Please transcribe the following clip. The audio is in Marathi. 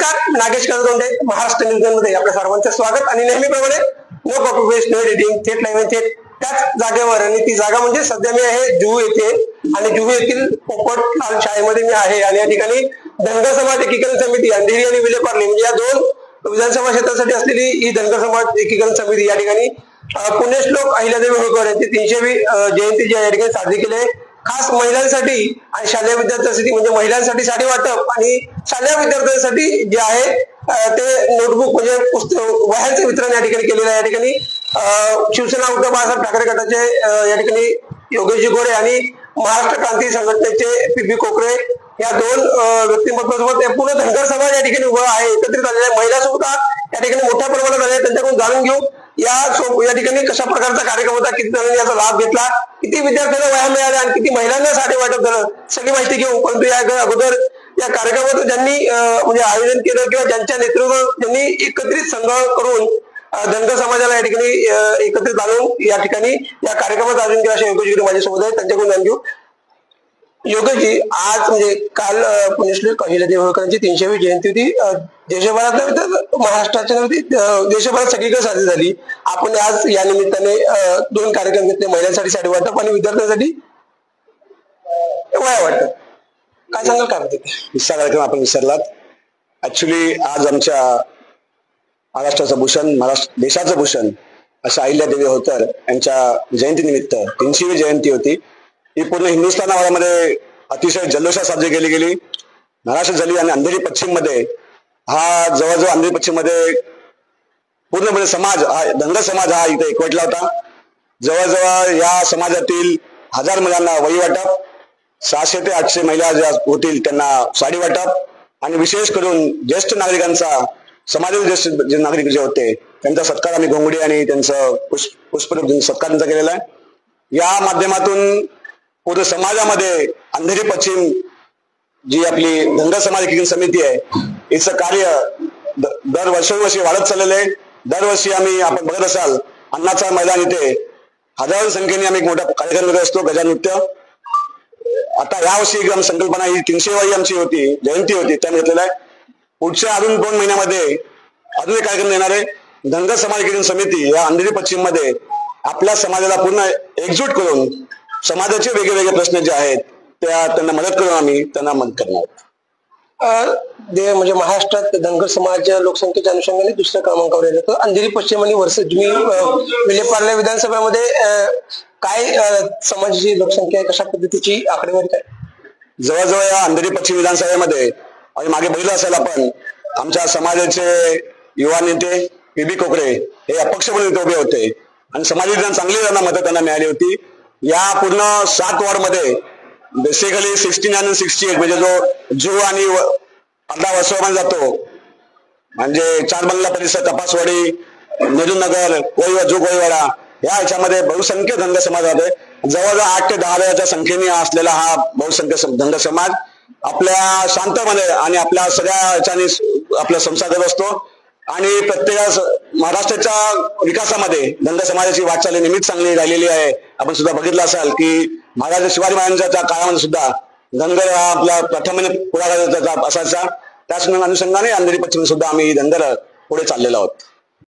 नमस्कार, नागेश करदोंडे, महाराष्ट्र न्यूजमध्ये आपल्या सर्वांचं स्वागत. आणि नेहमीप्रमाणे no copy paste no editing, थेट लाईव्ह थेट त्याच जागेवर. आणि ती जागा म्हणजे सध्या मी आहे जुहू येथे, आणि जुहू येथील पोपटलाल शाळेमध्ये मी आहे. आणि या ठिकाणी धनगर समाज एकीकरण समिती अंधेरी आणि विलेपार्ले म्हणजे या दोन विधानसभा क्षेत्रासाठी असलेली ही धनगर समाज एकीकरण समिती या ठिकाणी पुण्यश्लोक अहिल्यादेवी होळकर यांची 300वी जयंती या ठिकाणी साजरी केली आहे. खास महिलांसाठी आणि शालेय विद्यार्थ्यांसाठी म्हणजे महिलांसाठी साडी वाटप आणि शालेय विद्यार्थ्यांसाठी जे आहे ते नोटबुक म्हणजे पुस्तक वह्यांचे वितरण या ठिकाणी केलेलं आहे. या ठिकाणी शिवसेना उद्धव बाळासाहेब ठाकरे गटाचे या ठिकाणी योगेशजी गोरे आणि महाराष्ट्र क्रांती संघटनेचे पी कोकरे या दोन व्यक्तिमत्वासोबत पूर्ण धनगर समाज या ठिकाणी उभा आहे, एकत्रित आलेल्या महिला सुद्धा या ठिकाणी मोठ्या प्रमाणात आल्या. त्यांच्याकडून जाणून घेऊ या ठिकाणी कशा प्रकारचा कार्यक्रम होता, किती जणांनी याचा लाभ घेतला, किती विद्यार्थ्यांना वह्या मिळाल्या आणि किती महिलांना साडी वाटप झालं, सगळी माहिती घेऊ. परंतु या अगोदर या कार्यक्रमात ज्यांनी म्हणजे आयोजन केलं किंवा ज्यांच्या नेतृत्वात ज्यांनी एकत्रित संघ करून धनगर समाजाला या ठिकाणी एकत्रित आणून या ठिकाणी या कार्यक्रमात आयोजन केलं अशा योगेशजी माझ्यासोबत आहेत, त्यांच्याकडून जाणून घेऊ. योगेशजी, आज म्हणजे काल पुण्यश्लोक अहिल्यादेवी होळकरांची 300वी जयंती होती. देशभरात महाराष्ट्राच्या देशभरात सगळीकडे साजरी झाली. आपण आज या निमित्ताने दोन कार्यक्रम घेतले, महिलांसाठी साडी वाटप आणि विद्यार्थ्यांसाठी वह्या वाटप. काय सांगाल काय होते विसरा कार्यक्रम आपण विसरलात. ऍक्च्युली आज आमच्या महाराष्ट्राचं भूषण, महाराष्ट्र देशाचं भूषण अशा अहिल्यादेवी होळकर यांच्या जयंतीनिमित्त 300वी जयंती होती. ही पूर्ण हिंदुस्थानामध्ये अतिशय जल्लोषात साजरी केली गेली. महाराष्ट्र झाली आणि अंधेरी पश्चिम मध्ये हा जवळजवळ अंधेरी पश्चिम मध्ये पूर्णपणे समाज हा धनगर समाज हा इथे एकवटला होता. जवळजवळ या समाजातील 1000 मुलांना वही वाटप, 600 ते 800 महिला ज्या होतील त्यांना साडी वाटप आणि विशेष करून ज्येष्ठ नागरिकांचा समाजातील ज्येष्ठ जे नागरिक जे होते त्यांचा सत्कार आम्ही घोंगडी आणि त्यांचं पुष्परूप सत्कार त्यांचा केलेला आहे. या माध्यमातून पूर्ण समाजामध्ये अंधेरी पश्चिम जी आपली धनगर समाज एकीकरण समिती आहे हिचं कार्य दर वर्षोवर्षी वाढत चाललेलं आहे. दरवर्षी आपण बघत असाल अन्नाचा मैदान इथे हजारो संख्येने आम्ही मोठा कार्यक्रम करत असतो, गजानृत्य. आता यावर्षी एकदम संकल्पना ही 300वी आमची होती, जयंती होती, त्याने घेतलेला आहे. पुढच्या अजून 2 महिन्यामध्ये अजून एक कार्यक्रम येणार आहे. धनगर समाज एकीकरण समिती या अंधेरी पश्चिम मध्ये आपल्या समाजाला पूर्ण एकजूट करून समाजाचे वेगवेगळे प्रश्न जे आहेत त्यांना मदत करून आम्ही त्यांना मदत करणार. म्हणजे महाराष्ट्रात धनगर समाज लोकसंख्येच्या अनुषंगाने दुसऱ्या क्रमांकावर येतो. अंधेरी पश्चिम आणि विलेपार्ले विधानसभेमध्ये काय समाजाची लोकसंख्या आहे, कशा पद्धतीची आकडेवारी काय? जवळजवळ या अंधेरी पश्चिम विधानसभेमध्ये आणि मागे बघितलं असेल आपण आमच्या समाजाचे युवा नेते पी कोकरे हे अपक्ष म्हणून उभे होते आणि समाजाची चांगली त्यांना मदत त्यांना मिळाली होती. या पूर्ण 7 वॉर्ड मध्ये बेसिकली 69 आणि 68 म्हणजे जो जुहू आणि अर्धा वर्षामध्ये जातो म्हणजे चारबंगला परिसर, तपासवाडी, नेहरूनगर, कोळीवाडा या ह्याच्यामध्ये बहुसंख्य धनगर समाज आहे. जवळजवळ 8 ते 10 हजाराच्या संख्येने असलेला हा बहुसंख्य धनगर समाज आपल्या शांतपणे आणि आपल्या सगळ्या ह्याच्याने आपला संसार करत असतो. आणि प्रत्येक महाराष्ट्राच्या विकासामध्ये धनगर समाजाची वाटचाल नेहमीच चांगली राहिलेली आहे. आपण सुद्धा बघितलं असाल की महाराज शिवाजी महाराजांच्या काळामध्ये सुद्धा धनगर हा आपला प्रथम पुढाकार असायचा. त्याच अनुषंगाने अंधेरी पश्चिम सुद्धा आम्ही धनगर पुढे चाललेलो आहोत.